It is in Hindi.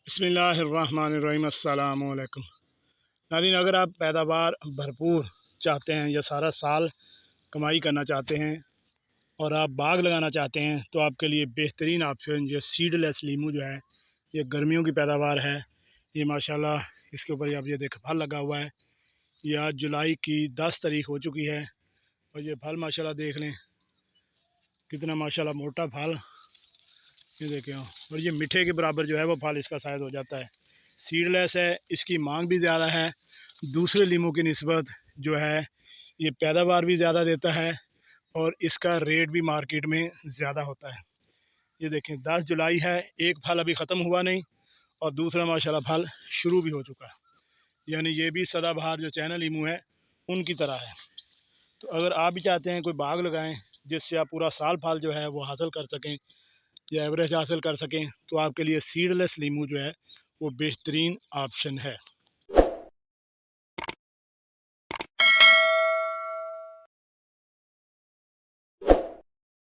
बिस्मिल्लाहिर्रहमानिर्रहीम। अस्सलाम वालेकुम नाज़रीन, अगर आप पैदावार भरपूर चाहते हैं या सारा साल कमाई करना चाहते हैं और आप बाग लगाना चाहते हैं तो आपके लिए बेहतरीन ऑप्शन जो सीडलेस लीमू जो है, ये गर्मियों की पैदावार है। ये माशाल्लाह इसके ऊपर आप ये देख फल लगा हुआ है। ये आज जुलाई की 10 तारीख हो चुकी है और ये फल माशाल्लाह देख लें कितना माशाल्लाह मोटा फल, ये देखें। और ये मीठे के बराबर जो है वो फल इसका साइज़ हो जाता है। सीडलेस है, इसकी मांग भी ज़्यादा है दूसरे लीमू की निस्बत जो है। ये पैदावार भी ज़्यादा देता है और इसका रेट भी मार्केट में ज़्यादा होता है। ये देखें 10 जुलाई है, एक फल अभी ख़त्म हुआ नहीं और दूसरा माशाल्लाह फल शुरू भी हो चुका है। यानी ये भी सदाबहार जो चाइना लीमू है उनकी तरह है। तो अगर आप भी चाहते हैं कोई बाग लगाएं जिससे आप पूरा साल फल जो है वो हासिल कर सकें या एवरेज हासिल कर सकें, तो आपके लिए सीडलेस लीमू जो है वो बेहतरीन ऑप्शन है।